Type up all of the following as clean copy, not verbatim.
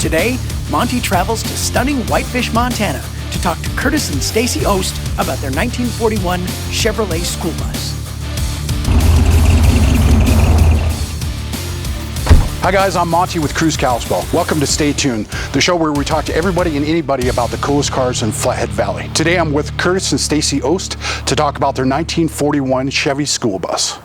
Today, Monte travels to stunning Whitefish, Montana to talk to Curtis and Stacie Ost about their 1941 Chevrolet school bus. Hi guys, I'm Monte with Cruise Kalispell. Welcome to Stay Tuned, the show where we talk to everybody and anybody about the coolest cars in Flathead Valley. Today I'm with Curtis and Stacie Ost to talk about their 1941 Chevy school bus.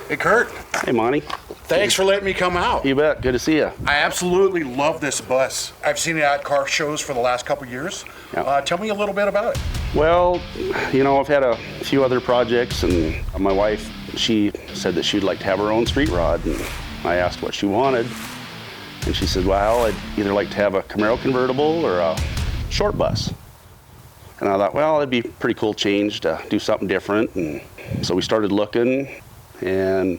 Hey Kurt. Hey Monte. Thanks for letting me come out. You bet, good to see you. I absolutely love this bus. I've seen it at car shows for the last couple years. Yep. Tell me a little bit about it. Well, you know, I've had a few other projects, and my wife, she said that she'd like to have her own street rod, and I asked what she wanted, and she said, well, I'd either like to have a Camaro convertible or a short bus. And I thought, well, it'd be a pretty cool change to do something different. And so we started looking, and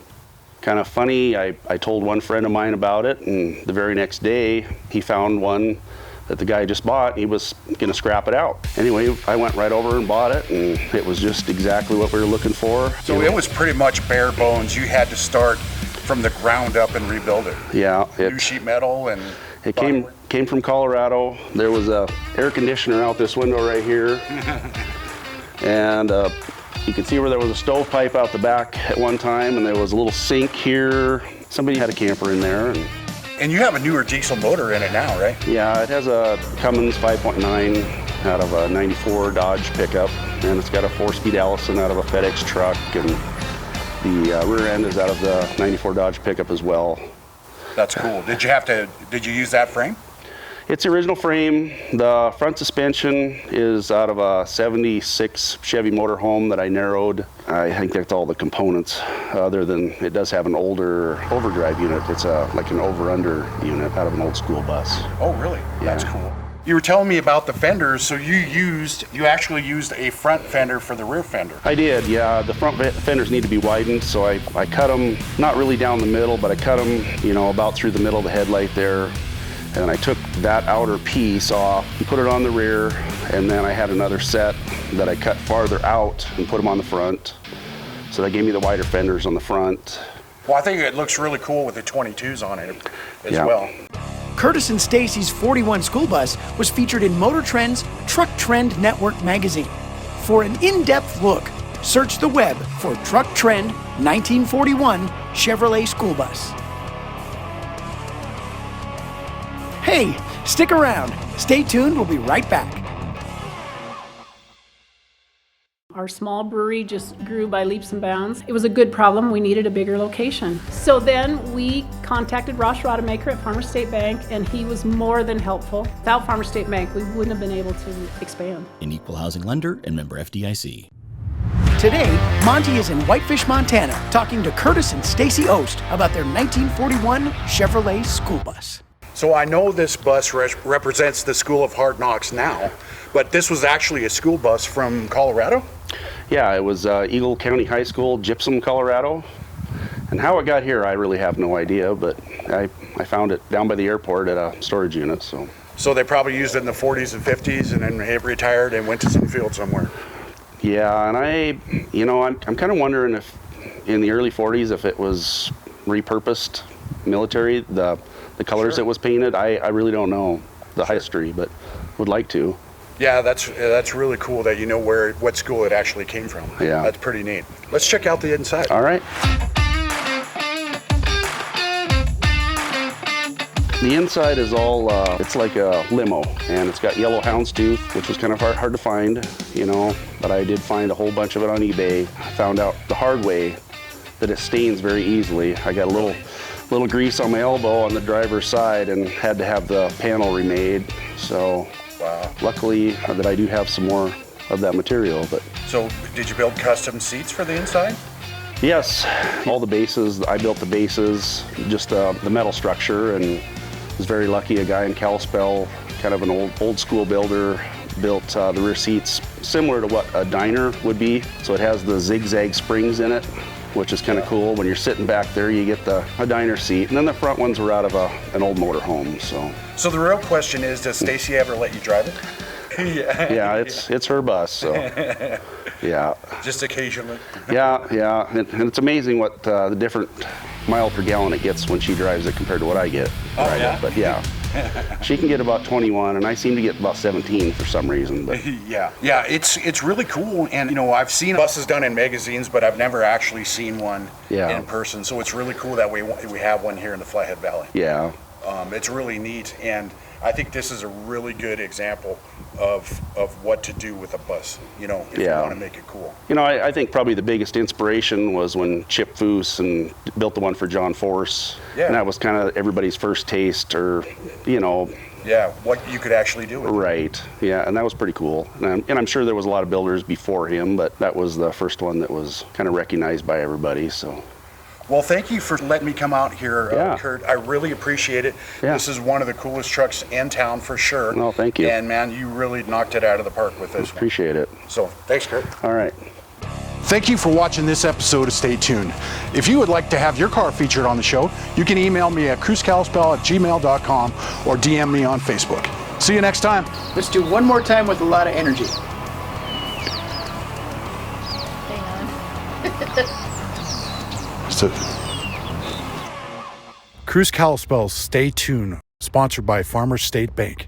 kind of funny, I told one friend of mine about it, and the very next day, he found one that the guy just bought. He was gonna scrap it out. Anyway, I went right over and bought it, and it was just exactly what we were looking for. So it was pretty much bare bones. You had to start from the ground up and rebuild it. Yeah. New sheet metal and... It came from Colorado. There was a air conditioner out this window right here. And you can see where there was a stovepipe out the back at one time, and there was a little sink here. Somebody had a camper in there. And you have a newer diesel motor in it now, right? Yeah, it has a Cummins 5.9 out of a 94 Dodge pickup, and it's got a 4-speed Allison out of a FedEx truck, and the rear end is out of the 94 Dodge pickup as well. That's cool. Did you use that frame? It's the original frame. The front suspension is out of a 76 Chevy motorhome that I narrowed. I think that's all the components, other than it does have an older overdrive unit. It's like an over-under unit out of an old school bus. Oh, really? Yeah. That's cool. You were telling me about the fenders, so you actually used a front fender for the rear fender. I did, yeah. The front fenders need to be widened, so I cut them, not really down the middle, but I cut them, you know, about through the middle of the headlight there. And I took that outer piece off and put it on the rear, and then I had another set that I cut farther out and put them on the front. So that gave me the wider fenders on the front. Well, I think it looks really cool with the 22s on it as well. Curtis and Stacie's 41 school bus was featured in Motor Trend's Truck Trend Network magazine. For an in-depth look, search the web for Truck Trend 1941 Chevrolet school bus. Hey, stick around. Stay tuned, we'll be right back. Our small brewery just grew by leaps and bounds. It was a good problem. We needed a bigger location. So then we contacted Ross Rodemaker at Farmer State Bank, and he was more than helpful. Without Farmer State Bank, we wouldn't have been able to expand. An equal housing lender and member FDIC. Today, Monte is in Whitefish, Montana, talking to Curtis and Stacie Ost about their 1941 Chevrolet school bus. So I know this bus represents the School of Hard Knocks now, but this was actually a school bus from Colorado? Yeah, it was Eagle County High School, Gypsum, Colorado. And how it got here, I really have no idea, but I found it down by the airport at a storage unit. So they probably used it in the 40s and 50s and then they retired and went to some field somewhere. Yeah, and I'm kind of wondering if in the early 40s, if it was repurposed military, the colors it was painted. I really don't know the history, but would like to. Yeah, that's really cool that you know what school it actually came from. Yeah. That's pretty neat. Let's check out the inside. All right. The inside is all, it's like a limo, and it's got yellow houndstooth, which was kind of hard to find, you know, but I did find a whole bunch of it on eBay. I found out the hard way that it stains very easily. I got a little grease on my elbow on the driver's side and had to have the panel remade. So luckily that I do have some more of that material. But so did you build custom seats for the inside? Yes, all the bases. I built the bases, just the metal structure, and was very lucky. A guy in Kalispell, kind of an old school builder, built the rear seats similar to what a diner would be. So it has the zigzag springs in it, which is kind of cool. When you're sitting back there, you get a diner seat. And then the front ones were out of an old motorhome. So the real question is, does Stacie ever let you drive it? Yeah, it's her bus, so yeah. Just occasionally. Yeah, and it's amazing what the different mile per gallon it gets when she drives it compared to what I get. Yeah? But yeah, she can get about 21, and I seem to get about 17 for some reason. But Yeah, it's really cool, and you know, I've seen buses done in magazines, but I've never actually seen one in person. So it's really cool that we have one here in the Flathead Valley. yeah, It's really neat, and I think this is a really good example of what to do with a bus. You know, if you want to make it cool. you know, I think probably the biggest inspiration was when Chip Foose and built the one for John Force. Yeah. And that was kind of everybody's first taste, or you know. Yeah, what you could actually do with it. Right. Yeah, and that was pretty cool. And I'm sure there was a lot of builders before him, but that was the first one that was kind of recognized by everybody. So. Well, thank you for letting me come out here, Kurt. I really appreciate it. Yeah. This is one of the coolest trucks in town for sure. No, thank you. And man, you really knocked it out of the park with this one. Appreciate it. So, thanks, Kurt. All right. Thank you for watching this episode of Stay Tuned. If you would like to have your car featured on the show, you can email me at cruisekalispell@gmail.com or DM me on Facebook. See you next time. Let's do one more time with a lot of energy. So, Cruise Kalispell's Stay Tuned, sponsored by Farmers State Bank.